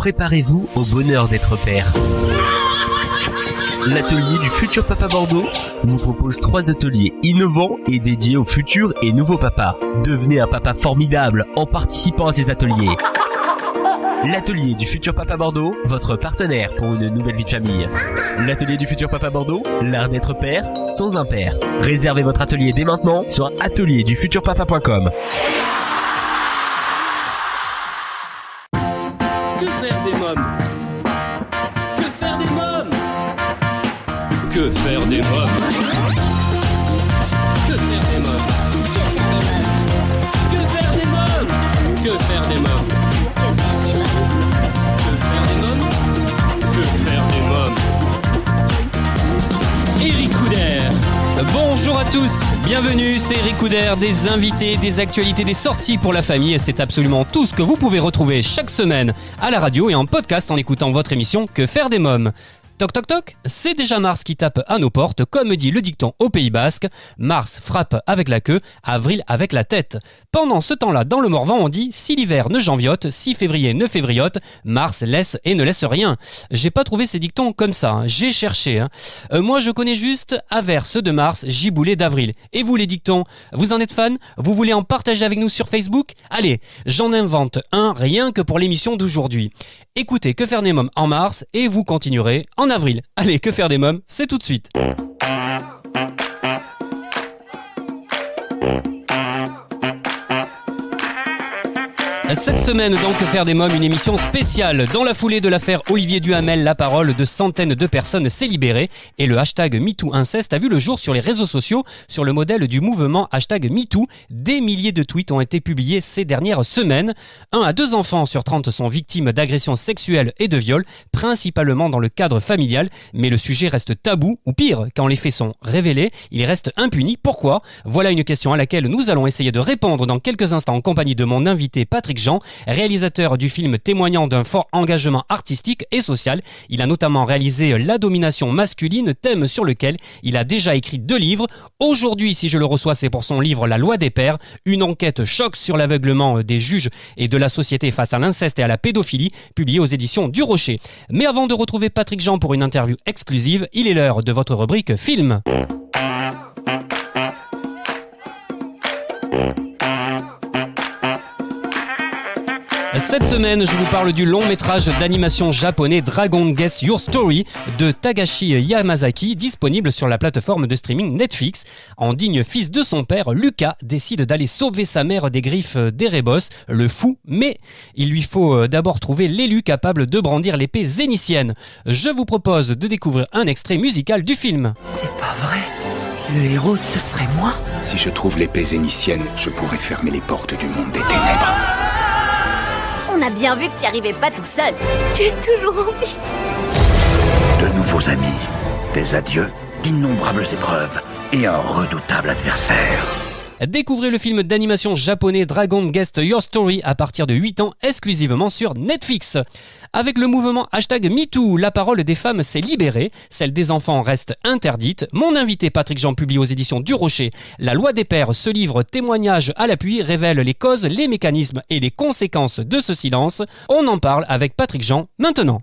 préparez-vous au bonheur d'être père. L'atelier du futur papa Bordeaux vous propose 3 ateliers innovants et dédiés aux futurs et nouveaux papas. Devenez un papa formidable en participant à ces ateliers. L'atelier du futur papa Bordeaux, votre partenaire pour une nouvelle vie de famille. L'atelier du futur papa Bordeaux, l'art d'être père sans un père. Réservez votre atelier dès maintenant sur atelierdufuturpapa.com. Que faire des mômes? Que faire des mômes? Que faire des mômes? Que faire des mômes? Que faire des mômes? Que faire des mômes? Que faire des mômes? Éric Couder. Bonjour à tous, bienvenue, c'est Éric Couder, des invités, des actualités, des sorties pour la famille, et c'est absolument tout ce que vous pouvez retrouver chaque semaine à la radio et en podcast en écoutant votre émission Que faire des mômes. Toc toc toc, c'est déjà Mars qui tape à nos portes, comme dit le dicton au Pays Basque, Mars frappe avec la queue, avril avec la tête. Pendant ce temps-là, dans le Morvan, on dit si l'hiver ne janviote, si février ne févriote, Mars laisse et ne laisse rien. J'ai pas trouvé ces dictons comme ça, j'ai cherché. Moi je connais juste averse de Mars, giboulée d'avril. Et vous les dictons, vous en êtes fan? Vous voulez en partager avec nous sur Facebook? Allez, j'en invente un rien que pour l'émission d'aujourd'hui. Écoutez Que faire des mômes en mars et vous continuerez en avril. Allez, Que faire des mômes, c'est tout de suite. Cette semaine, donc, Que faire des mômes, une émission spéciale. Dans la foulée de l'affaire Olivier Duhamel, la parole de centaines de personnes s'est libérée et le hashtag MeTooInceste a vu le jour sur les réseaux sociaux sur le modèle du mouvement hashtag MeToo. Des milliers de tweets ont été publiés ces dernières semaines. 1 à 2 enfants sur 30 sont victimes d'agressions sexuelles et de viols, principalement dans le cadre familial. Mais le sujet reste tabou, ou pire, quand les faits sont révélés, il reste impuni. Pourquoi? Voilà une question à laquelle nous allons essayer de répondre dans quelques instants en compagnie de mon invité Patrick Jean, réalisateur du film témoignant d'un fort engagement artistique et social. Il a notamment réalisé La domination masculine, thème sur lequel il a déjà écrit 2 livres. Aujourd'hui, si je le reçois, c'est pour son livre La loi des pères, une enquête choc sur l'aveuglement des juges et de la société face à l'inceste et à la pédophilie, publié aux éditions du Rocher. Mais avant de retrouver Patrick Jean pour une interview exclusive, il est l'heure de votre rubrique film. Cette semaine, je vous parle du long métrage d'animation japonais Dragon Guess Your Story de Takashi Yamazaki, disponible sur la plateforme de streaming Netflix. En digne fils de son père, Lucas décide d'aller sauver sa mère des griffes d'Erebos, le fou, mais il lui faut d'abord trouver l'élu capable de brandir l'épée zénitienne. Je vous propose de découvrir un extrait musical du film. C'est pas vrai. Le héros, ce serait moi. Si je trouve l'épée zénitienne, je pourrais fermer les portes du monde des ténèbres. On a bien vu que tu n'y arrivais pas tout seul. Tu es toujours en vie. De nouveaux amis, des adieux, d'innombrables épreuves et un redoutable adversaire. Découvrez le film d'animation japonais Dragon Guess Your Story à partir de 8 ans, exclusivement sur Netflix. Avec le mouvement hashtag MeToo, la parole des femmes s'est libérée, celle des enfants reste interdite. Mon invité Patrick Jean publie aux éditions du Rocher La loi des pères. Ce livre, témoignage à l'appui, révèle les causes, les mécanismes et les conséquences de ce silence. On en parle avec Patrick Jean maintenant.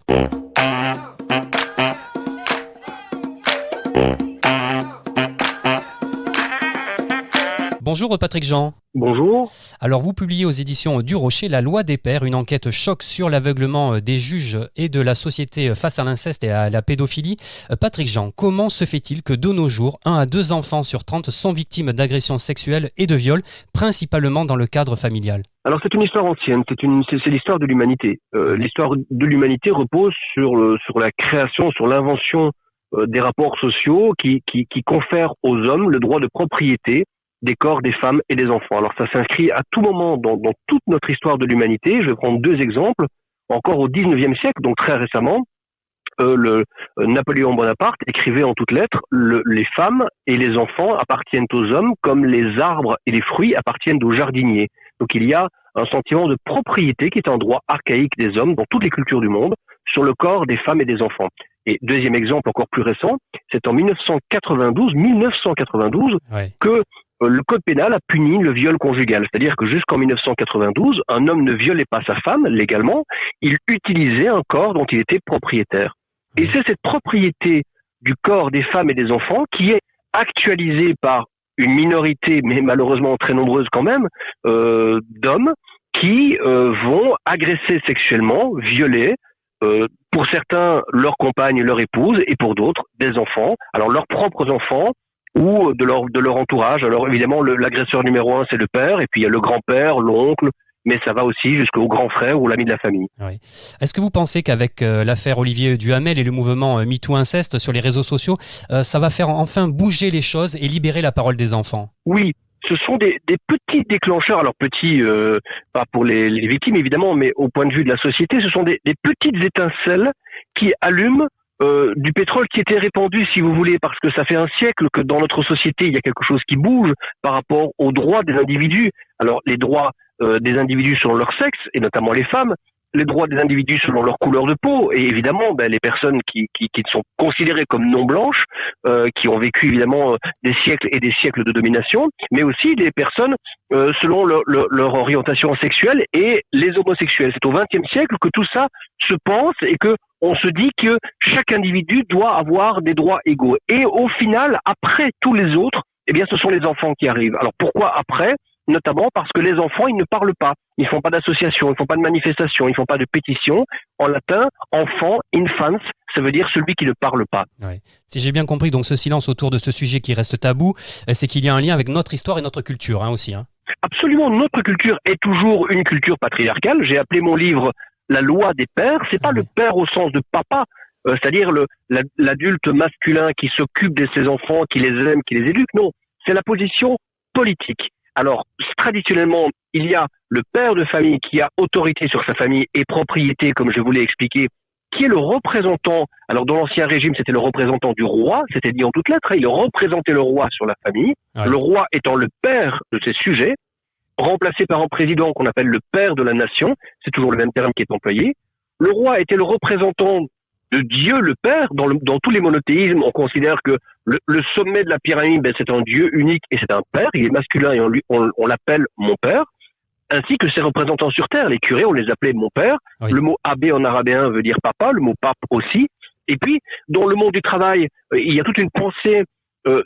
Bonjour Patrick Jean. Bonjour. Alors vous publiez aux éditions du Rocher La loi des pères, une enquête choc sur l'aveuglement des juges et de la société face à l'inceste et à la pédophilie. Patrick Jean, comment se fait-il que de nos jours, 1 à 2 enfants sur 30 sont victimes d'agressions sexuelles et de viols, principalement dans le cadre familial? Alors c'est une histoire ancienne, c'est l'histoire de l'humanité. L'histoire de l'humanité repose sur la création, sur l'invention des rapports sociaux qui confèrent aux hommes le droit de propriété des corps des femmes et des enfants. Alors ça s'inscrit à tout moment dans toute notre histoire de l'humanité. Je vais prendre 2 exemples. Encore au 19e siècle, donc très récemment, Napoléon Bonaparte écrivait en toutes lettres les femmes et les enfants appartiennent aux hommes comme les arbres et les fruits appartiennent aux jardiniers. Donc il y a un sentiment de propriété qui est un droit archaïque des hommes dans toutes les cultures du monde sur le corps des femmes et des enfants. Et deuxième exemple encore plus récent, c'est en 1992 ouais. que le code pénal a puni le viol conjugal. C'est-à-dire que jusqu'en 1992, un homme ne violait pas sa femme légalement, il utilisait un corps dont il était propriétaire. Et c'est cette propriété du corps des femmes et des enfants qui est actualisée par une minorité, mais malheureusement très nombreuse quand même, d'hommes qui vont agresser sexuellement, violer, pour certains leur compagne, leur épouse, et pour d'autres des enfants, alors leurs propres enfants ou de leur entourage. Alors évidemment, l'agresseur numéro 1, c'est le père, et puis il y a le grand-père, l'oncle, mais ça va aussi jusqu'au grand frère ou l'ami de la famille. Oui. Est-ce que vous pensez qu'avec l'affaire Olivier Duhamel et le mouvement MeToo Inceste sur les réseaux sociaux, ça va faire enfin bouger les choses et libérer la parole des enfants ? Oui, ce sont des petits déclencheurs, alors petits, pas pour les victimes évidemment, mais au point de vue de la société, ce sont des petites étincelles qui allument du pétrole qui était répandu, si vous voulez, parce que ça fait un siècle que dans notre société, il y a quelque chose qui bouge par rapport aux droits des individus. Alors, les droits des individus selon leur sexe, et notamment les femmes, les droits des individus selon leur couleur de peau, et évidemment, les personnes qui sont considérées comme non blanches, qui ont vécu évidemment des siècles et des siècles de domination, mais aussi les personnes selon leur orientation sexuelle et les homosexuels. C'est au XXe siècle que tout ça se pense et que on se dit que chaque individu doit avoir des droits égaux. Et au final, après tous les autres, eh bien, ce sont les enfants qui arrivent. Alors pourquoi après ? Notamment parce que les enfants, ils ne parlent pas. Ils font pas d'association, ils font pas de manifestation, ils font pas de pétition. En latin, enfant, infans, ça veut dire celui qui ne parle pas. Ouais. Si j'ai bien compris, donc ce silence autour de ce sujet qui reste tabou, c'est qu'il y a un lien avec notre histoire et notre culture aussi. Absolument, notre culture est toujours une culture patriarcale. J'ai appelé mon livre La loi des pères. C'est pas le père au sens de papa, c'est-à-dire l'adulte masculin qui s'occupe de ses enfants, qui les aime, qui les éduque. Non, c'est la position politique. Alors, traditionnellement, il y a le père de famille qui a autorité sur sa famille et propriété, comme je vous l'ai expliqué, qui est le représentant. Alors, dans l'Ancien Régime, c'était le représentant du roi, c'était dit en toutes lettres, il représentait le roi sur la famille, ouais. Le roi étant le père de ses sujets, remplacé par un président qu'on appelle le père de la nation, c'est toujours le même terme qui est employé. Le roi était le représentant de Dieu, le Père. Dans tous les monothéismes, on considère que le sommet de la pyramide, c'est un Dieu unique et c'est un Père. Il est masculin et on l'appelle mon Père. Ainsi que ses représentants sur Terre. Les curés, on les appelait mon Père. Oui. Le mot abbé en arabéen veut dire papa, le mot pape aussi. Et puis, dans le monde du travail, il y a toute une pensée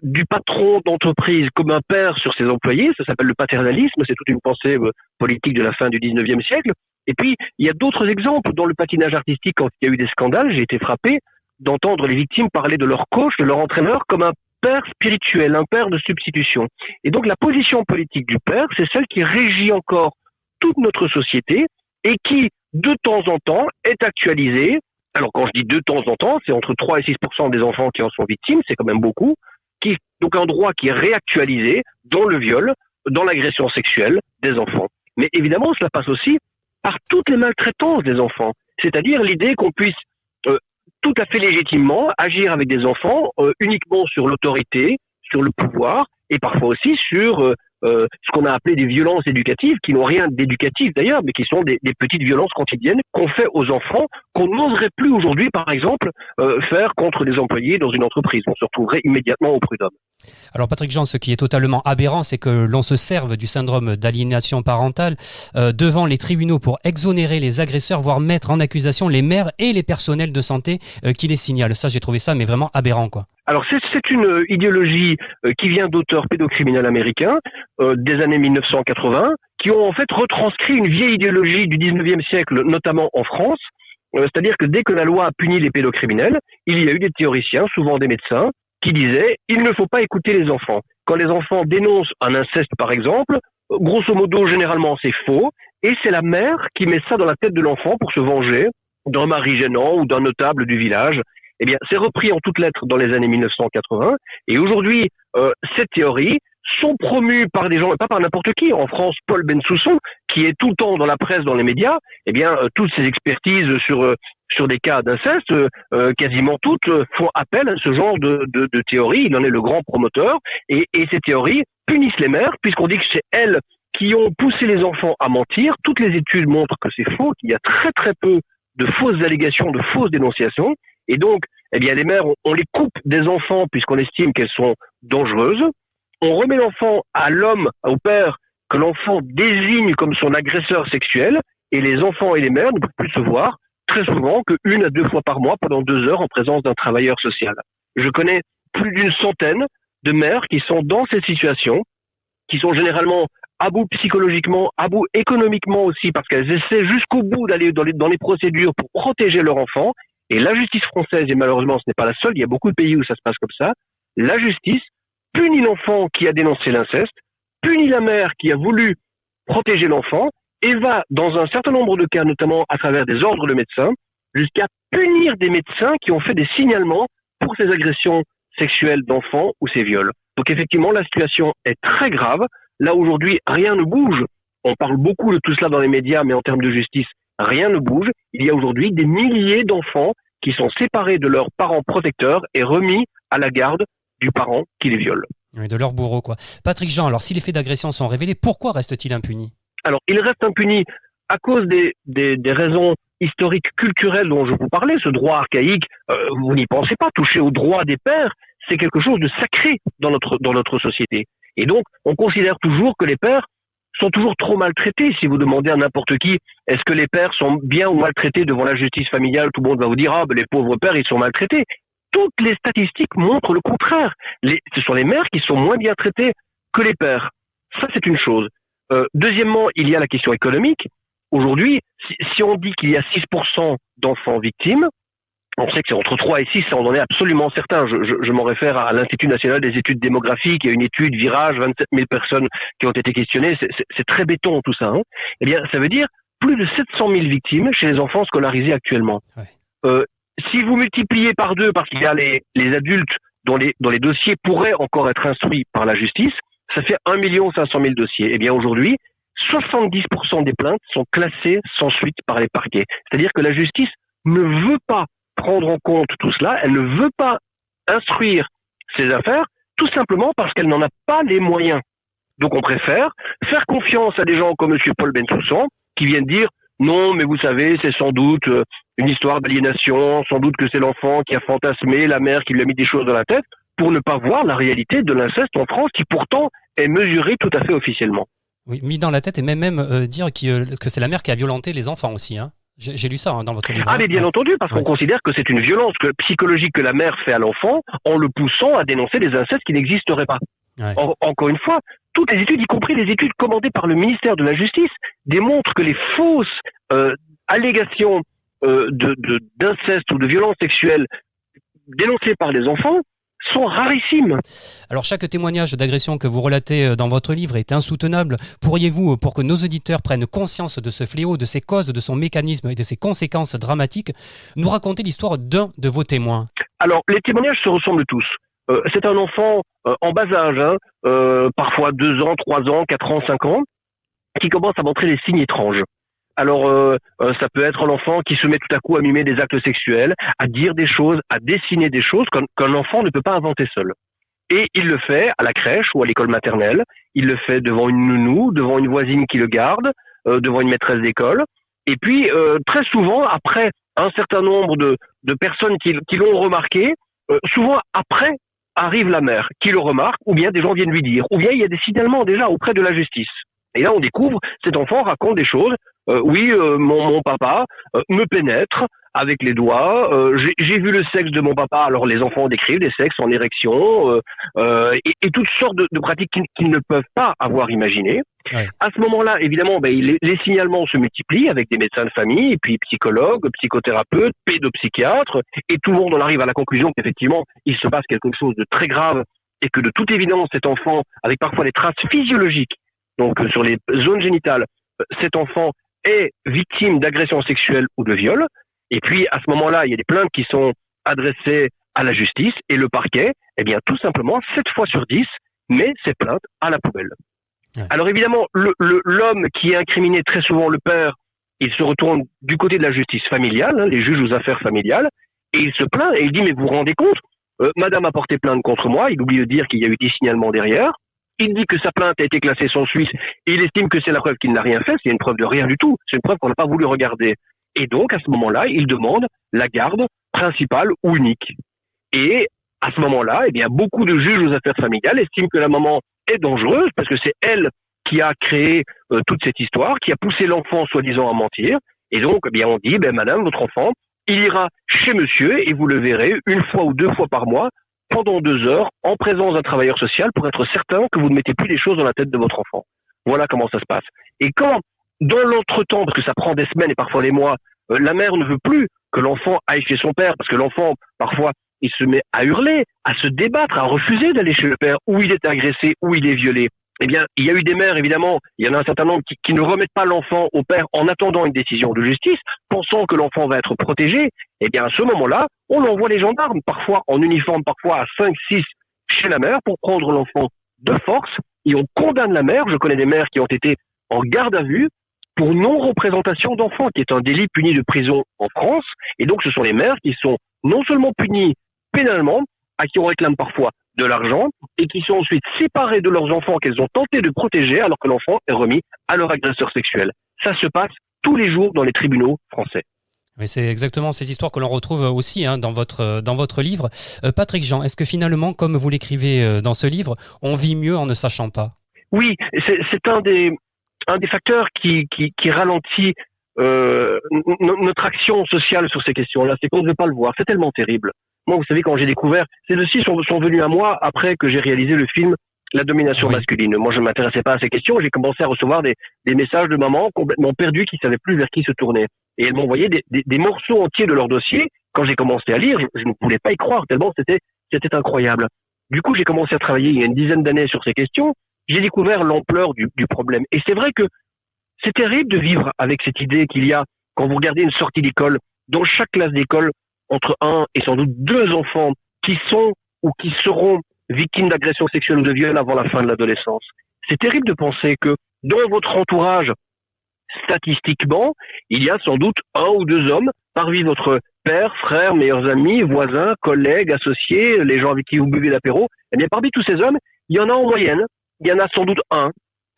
du patron d'entreprise comme un père sur ses employés. Ça s'appelle le paternalisme. C'est toute une pensée politique de la fin du 19e siècle. Et puis, il y a d'autres exemples dans le patinage artistique. Quand il y a eu des scandales, j'ai été frappé d'entendre les victimes parler de leur coach, de leur entraîneur, comme un père spirituel, un père de substitution. Et donc, la position politique du père, c'est celle qui régit encore toute notre société et qui, de temps en temps, est actualisée. Alors, quand je dis de temps en temps, c'est entre 3 et 6% des enfants qui en sont victimes, c'est quand même beaucoup. Donc, un droit qui est réactualisé dans le viol, dans l'agression sexuelle des enfants. Mais évidemment, cela passe aussi par toutes les maltraitances des enfants. C'est-à-dire l'idée qu'on puisse tout à fait légitimement agir avec des enfants uniquement sur l'autorité, sur le pouvoir, et parfois aussi sur ce qu'on a appelé des violences éducatives, qui n'ont rien d'éducatif d'ailleurs, mais qui sont des petites violences quotidiennes qu'on fait aux enfants, qu'on n'oserait plus aujourd'hui, par exemple, faire contre des employés dans une entreprise. On se retrouverait immédiatement au prud'homme. Alors Patrick Jean, ce qui est totalement aberrant, c'est que l'on se serve du syndrome d'aliénation parentale devant les tribunaux pour exonérer les agresseurs, voire mettre en accusation les mères et les personnels de santé qui les signalent. Ça, j'ai trouvé ça mais vraiment aberrant, quoi. Alors c'est une idéologie qui vient d'auteurs pédocriminels américains des années 1980, qui ont en fait retranscrit une vieille idéologie du 19e siècle, notamment en France. C'est-à-dire que dès que la loi a puni les pédocriminels, il y a eu des théoriciens, souvent des médecins, qui disaient « il ne faut pas écouter les enfants ». Quand les enfants dénoncent un inceste, par exemple, grosso modo, généralement, c'est faux, et c'est la mère qui met ça dans la tête de l'enfant pour se venger d'un mari gênant ou d'un notable du village. Eh bien, c'est repris en toutes lettres dans les années 1980, et aujourd'hui, ces théories sont promues par des gens, pas par n'importe qui. En France, Paul Bensousson, qui est tout le temps dans la presse, dans les médias, eh bien, toutes ces expertises sur des cas d'inceste, quasiment toutes font appel à ce genre de théories. Il en est le grand promoteur, et ces théories punissent les mères, puisqu'on dit que c'est elles qui ont poussé les enfants à mentir. Toutes les études montrent que c'est faux, qu'il y a très très peu de fausses allégations, de fausses dénonciations. Et donc, eh bien, les mères, on les coupe des enfants puisqu'on estime qu'elles sont dangereuses. on remet l'enfant à l'homme, au père, que l'enfant désigne comme son agresseur sexuel, et les enfants et les mères ne peuvent plus se voir très souvent que 1 à 2 fois par mois pendant 2 heures en présence d'un travailleur social. Je connais plus d'une centaine de mères qui sont dans ces situations, qui sont généralement à bout psychologiquement, à bout économiquement aussi, parce qu'elles essaient jusqu'au bout d'aller dans les procédures pour protéger leur enfant. Et la justice française, et malheureusement ce n'est pas la seule, il y a beaucoup de pays où ça se passe comme ça, la justice punit l'enfant qui a dénoncé l'inceste, punit la mère qui a voulu protéger l'enfant, et va, dans un certain nombre de cas, notamment à travers des ordres de médecins, jusqu'à punir des médecins qui ont fait des signalements pour ces agressions sexuelles d'enfants ou ces viols. Donc effectivement, la situation est très grave. Là, aujourd'hui, rien ne bouge. On parle beaucoup de tout cela dans les médias, mais en termes de justice, rien ne bouge. Il y a aujourd'hui des milliers d'enfants qui sont séparés de leurs parents protecteurs et remis à la garde du parent qui les viole. Oui, de leur bourreau, quoi. Patrick Jean, alors si les faits d'agression sont révélés, pourquoi reste-t-il impuni ? Alors, il reste impuni à cause des raisons historiques, culturelles dont je vous parlais, ce droit archaïque. Vous n'y pensez pas, toucher au droit des pères, c'est quelque chose de sacré dans notre société. Et donc, on considère toujours que les pères sont toujours trop maltraités. Si vous demandez à n'importe qui, est-ce que les pères sont bien ou maltraités devant la justice familiale, tout le monde va vous dire, ah, ben les pauvres pères, ils sont maltraités. Toutes les statistiques montrent le contraire. Ce sont les mères qui sont moins bien traitées que les pères. Ça, c'est une chose. Deuxièmement, il y a la question économique. Aujourd'hui, si on dit qu'il y a 6% d'enfants victimes, on sait que c'est entre 3 et 6, on en est absolument certain. Je m'en réfère à l'Institut national des études démographiques, il y a une étude Virage, 27 000 personnes qui ont été questionnées, c'est très béton tout ça. Hein. Eh bien, ça veut dire plus de 700 000 victimes chez les enfants scolarisés actuellement. Ouais. Si vous multipliez par 2, parce qu'il y a les adultes dont les dossiers pourraient encore être instruits par la justice, ça fait 1 500 000 dossiers. Eh bien, aujourd'hui, 70% des plaintes sont classées sans suite par les parquets. C'est-à-dire que la justice ne veut pas prendre en compte tout cela, elle ne veut pas instruire ces affaires, tout simplement parce qu'elle n'en a pas les moyens. Donc on préfère faire confiance à des gens comme M. Paul Bensoussan, qui viennent dire « Non, mais vous savez, c'est sans doute une histoire d'aliénation, sans doute que c'est l'enfant qui a fantasmé, la mère qui lui a mis des choses dans la tête », pour ne pas voir la réalité de l'inceste en France, qui pourtant est mesurée tout à fait officiellement. Oui, mis dans la tête, et même dire que c'est la mère qui a violenté les enfants aussi, hein. J'ai lu ça dans votre livre. Ah, mais bien entendu, parce qu'on considère que c'est une violence psychologique que la mère fait à l'enfant en le poussant à dénoncer des incestes qui n'existeraient pas. Ouais. Encore une fois, toutes les études, y compris les études commandées par le ministère de la Justice, démontrent que les fausses allégations d'inceste ou de violence sexuelle dénoncées par les enfants sont rarissimes. Alors chaque témoignage d'agression que vous relatez dans votre livre est insoutenable. Pourriez-vous, pour que nos auditeurs prennent conscience de ce fléau, de ses causes, de son mécanisme et de ses conséquences dramatiques, nous raconter l'histoire d'un de vos témoins ? Alors les témoignages se ressemblent tous. C'est un enfant en bas âge, parfois 2 ans, 3 ans, 4 ans, 5 ans, qui commence à montrer des signes étranges. Alors, ça peut être l'enfant qui se met tout à coup à mimer des actes sexuels, à dire des choses, à dessiner des choses qu'un enfant ne peut pas inventer seul. Et il le fait à la crèche ou à l'école maternelle, il le fait devant une nounou, devant une voisine qui le garde, devant une maîtresse d'école. Et puis, très souvent, après un certain nombre de personnes qui l'ont remarqué, souvent après arrive la mère qui le remarque, ou bien des gens viennent lui dire, ou bien il y a des signalements déjà auprès de la justice. Et là, on découvre, cet enfant raconte des choses. Mon papa me pénètre avec les doigts. J'ai vu le sexe de mon papa. Alors, les enfants décrivent des sexes en érection et toutes sortes de pratiques qu'ils ne peuvent pas avoir imaginées. Ouais. À ce moment-là, évidemment, les signalements se multiplient avec des médecins de famille, et puis psychologues, psychothérapeutes, pédopsychiatres, et tout le monde en arrive à la conclusion qu'effectivement, il se passe quelque chose de très grave et que de toute évidence, cet enfant, avec parfois des traces physiologiques, donc sur les zones génitales, cet enfant est victime d'agression sexuelle ou de viol. Et puis, à ce moment-là, il y a des plaintes qui sont adressées à la justice et le parquet, eh bien, tout simplement, 7 fois sur 10, met ces plaintes à la poubelle. Ouais. Alors évidemment, l'homme qui est incriminé, très souvent le père, il se retourne du côté de la justice familiale, les juges aux affaires familiales, et il se plaint et il dit, mais vous vous rendez compte, madame a porté plainte contre moi, il oublie de dire qu'il y a eu des signalements derrière. Il dit que sa plainte a été classée sans suite et il estime que c'est la preuve qu'il n'a rien fait. C'est une preuve de rien du tout. C'est une preuve qu'on n'a pas voulu regarder. Et donc, à ce moment-là, il demande la garde principale ou unique. Et À ce moment-là, eh bien, beaucoup de juges aux affaires familiales estiment que la maman est dangereuse parce que c'est elle qui a créé toute cette histoire, qui a poussé l'enfant soi-disant à mentir. Et donc, eh bien, on dit, madame, votre enfant, il ira chez monsieur et vous le verrez 1 fois ou 2 fois par mois pendant 2 heures en présence d'un travailleur social pour être certain que vous ne mettez plus les choses dans la tête de votre enfant. Voilà comment ça se passe. Et quand, dans l'entretemps, parce que ça prend des semaines et parfois des mois, la mère ne veut plus que l'enfant aille chez son père, parce que l'enfant, parfois, il se met à hurler, à se débattre, à refuser d'aller chez le père, où il est agressé, où il est violé. Eh bien, il y a eu des mères, évidemment, il y en a un certain nombre qui ne remettent pas l'enfant au père en attendant une décision de justice, pensant que l'enfant va être protégé. Eh bien, à ce moment-là, on envoie les gendarmes, parfois en uniforme, parfois à 5, 6 chez la mère pour prendre l'enfant de force, et on condamne la mère. Je connais des mères qui ont été en garde à vue pour non-représentation d'enfants, qui est un délit puni de prison en France. Et donc, ce sont les mères qui sont non seulement punies pénalement, à qui on réclame parfois de l'argent, et qui sont ensuite séparées de leurs enfants qu'elles ont tenté de protéger alors que l'enfant est remis à leur agresseur sexuel. Ça se passe tous les jours dans les tribunaux français. Oui, c'est exactement ces histoires que l'on retrouve aussi dans votre livre. Patrick Jean, est-ce que finalement, comme vous l'écrivez dans ce livre, on vit mieux en ne sachant pas ? Oui, c'est un des facteurs qui ralentit notre action sociale sur ces questions-là. C'est qu'on ne veut pas le voir. C'est tellement terrible. Moi, vous savez, quand j'ai découvert, ces dossiers sont venus à moi après que j'ai réalisé le film La domination masculine. Moi, je ne m'intéressais pas à ces questions. J'ai commencé à recevoir des messages de mamans complètement perdues qui ne savaient plus vers qui se tourner. Et elles m'envoyaient des morceaux entiers de leur dossier. Quand j'ai commencé à lire, je ne pouvais pas y croire tellement c'était incroyable. Du coup, j'ai commencé à travailler il y a une dizaine d'années sur ces questions. J'ai découvert l'ampleur du problème. Et c'est vrai que c'est terrible de vivre avec cette idée qu'il y a, quand vous regardez une sortie d'école, dans chaque classe d'école, entre 1 et sans doute 2 enfants qui sont ou qui seront victimes d'agressions sexuelles ou de viols avant la fin de l'adolescence. C'est terrible de penser que dans votre entourage, statistiquement, il y a sans doute 1 ou 2 hommes parmi votre père, frère, meilleurs amis, voisins, collègues, associés, les gens avec qui vous buvez l'apéro. Eh bien, parmi tous ces hommes, il y en a en moyenne, il y en a sans doute un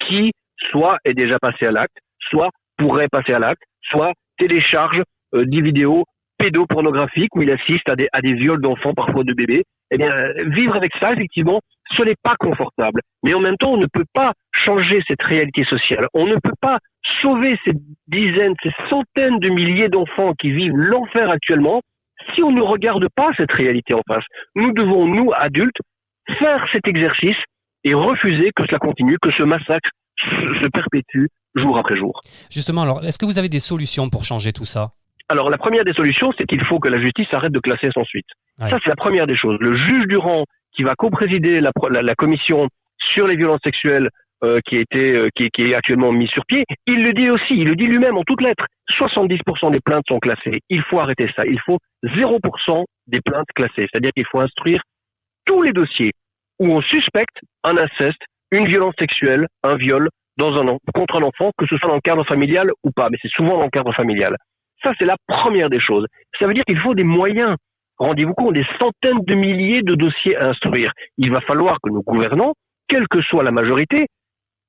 qui soit est déjà passé à l'acte, soit pourrait passer à l'acte, soit télécharge des vidéos pédopornographiques où il assiste à des viols d'enfants, parfois de bébés. Eh bien, vivre avec ça, effectivement, ce n'est pas confortable. Mais en même temps, on ne peut pas changer cette réalité sociale. On ne peut pas sauver ces dizaines, ces centaines de milliers d'enfants qui vivent l'enfer actuellement si on ne regarde pas cette réalité en face. Nous devons, nous, adultes, faire cet exercice et refuser que cela continue, que ce massacre se perpétue jour après jour. Justement, alors, est-ce que vous avez des solutions pour changer tout ça ? Alors, la première des solutions, c'est qu'il faut que la justice arrête de classer sans suite. Ouais. Ça, c'est la première des choses. Le juge Durand, qui va co-présider la commission sur les violences sexuelles qui est actuellement mise sur pied, il le dit aussi, il le dit lui-même en toutes lettres. 70% des plaintes sont classées. Il faut arrêter ça. Il faut 0% des plaintes classées. C'est-à-dire qu'il faut instruire tous les dossiers où on suspecte un inceste, une violence sexuelle, un viol contre un enfant, que ce soit dans le cadre familial ou pas. Mais c'est souvent dans le cadre familial. Ça, c'est la première des choses. Ça veut dire qu'il faut des moyens. Rendez-vous compte, des centaines de milliers de dossiers à instruire. Il va falloir que nos gouvernants, quelle que soit la majorité,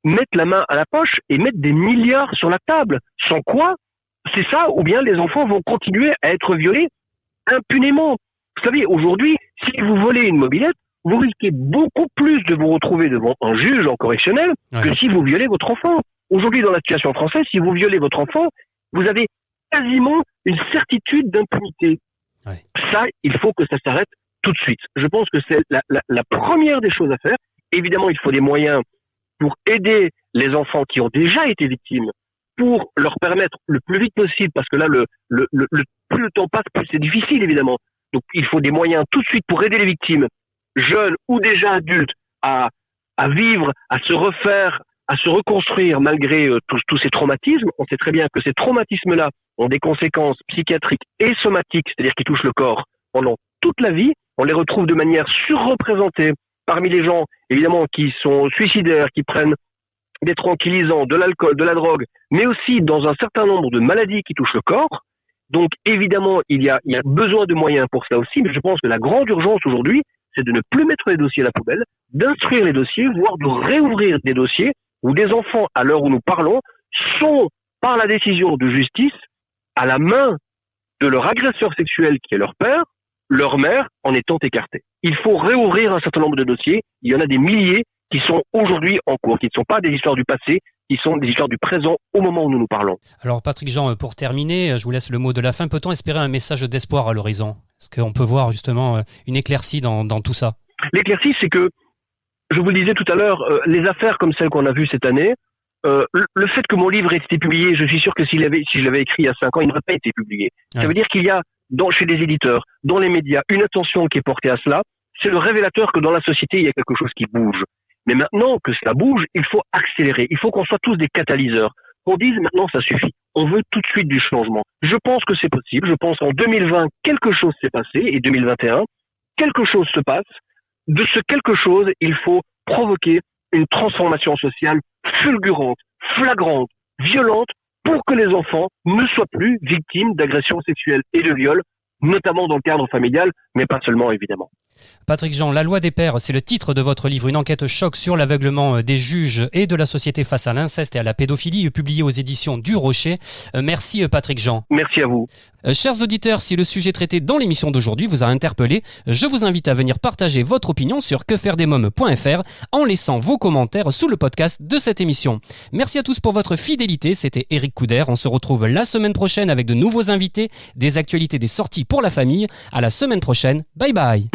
mettent la main à la poche et mettent des milliards sur la table. Sans quoi, c'est ça, ou bien les enfants vont continuer à être violés impunément. Vous savez, aujourd'hui, si vous volez une mobilette, vous risquez beaucoup plus de vous retrouver devant un juge en correctionnel que si vous violez votre enfant. Aujourd'hui, dans la situation française, si vous violez votre enfant, vous avez quasiment une certitude d'impunité. Ouais. Ça, il faut que ça s'arrête tout de suite. Je pense que c'est la première des choses à faire. Évidemment, il faut des moyens pour aider les enfants qui ont déjà été victimes, pour leur permettre le plus vite possible, parce que là, plus le temps passe, plus c'est difficile, évidemment. Donc, il faut des moyens tout de suite pour aider les victimes, jeunes ou déjà adultes, à vivre, à se refaire, à se reconstruire malgré tous ces traumatismes. On sait très bien que ces traumatismes-là ont des conséquences psychiatriques et somatiques, c'est-à-dire qui touchent le corps pendant toute la vie. On les retrouve de manière surreprésentée parmi les gens, évidemment, qui sont suicidaires, qui prennent des tranquillisants, de l'alcool, de la drogue, mais aussi dans un certain nombre de maladies qui touchent le corps. Donc, évidemment, il y a besoin de moyens pour ça aussi, mais je pense que la grande urgence aujourd'hui, c'est de ne plus mettre les dossiers à la poubelle, d'instruire les dossiers, voire de réouvrir des dossiers où des enfants, à l'heure où nous parlons, sont, par la décision de justice, à la main de leur agresseur sexuel qui est leur père, leur mère en étant écartée. Il faut réouvrir un certain nombre de dossiers. Il y en a des milliers qui sont aujourd'hui en cours, qui ne sont pas des histoires du passé, qui sont des histoires du présent au moment où nous nous parlons. Alors Patrick Jean, pour terminer, je vous laisse le mot de la fin. Peut-on espérer un message d'espoir à l'horizon ? Est-ce qu'on peut voir justement une éclaircie dans tout ça ? L'éclaircie, c'est que, je vous le disais tout à l'heure, les affaires comme celles qu'on a vues cette année, le fait que mon livre ait été publié, je suis sûr que si je l'avais écrit il y a 5 ans, il n'aurait pas été publié. Ouais. Ça veut dire qu'il y a, chez les éditeurs, dans les médias, une attention qui est portée à cela. C'est le révélateur que dans la société, il y a quelque chose qui bouge. Mais maintenant que cela bouge, il faut accélérer. Il faut qu'on soit tous des catalyseurs. Qu'on dise maintenant, ça suffit. On veut tout de suite du changement. Je pense que c'est possible. Je pense qu'en 2020, quelque chose s'est passé, et 2021, quelque chose se passe. De ce quelque chose, il faut provoquer une transformation sociale fulgurante, flagrante, violente, pour que les enfants ne soient plus victimes d'agressions sexuelles et de viols, notamment dans le cadre familial, mais pas seulement, évidemment. Patrick Jean, La loi des pères, c'est le titre de votre livre, une enquête choc sur l'aveuglement des juges et de la société face à l'inceste et à la pédophilie, publié aux éditions du Rocher. Merci Patrick Jean. Merci à vous. Chers auditeurs, si le sujet traité dans l'émission d'aujourd'hui vous a interpellé, je vous invite à venir partager votre opinion sur quefairedesmoms.fr en laissant vos commentaires sous le podcast de cette émission. Merci à tous pour votre fidélité, c'était Eric Couder. On se retrouve la semaine prochaine avec de nouveaux invités, des actualités, des sorties pour la famille. À la semaine prochaine, bye bye.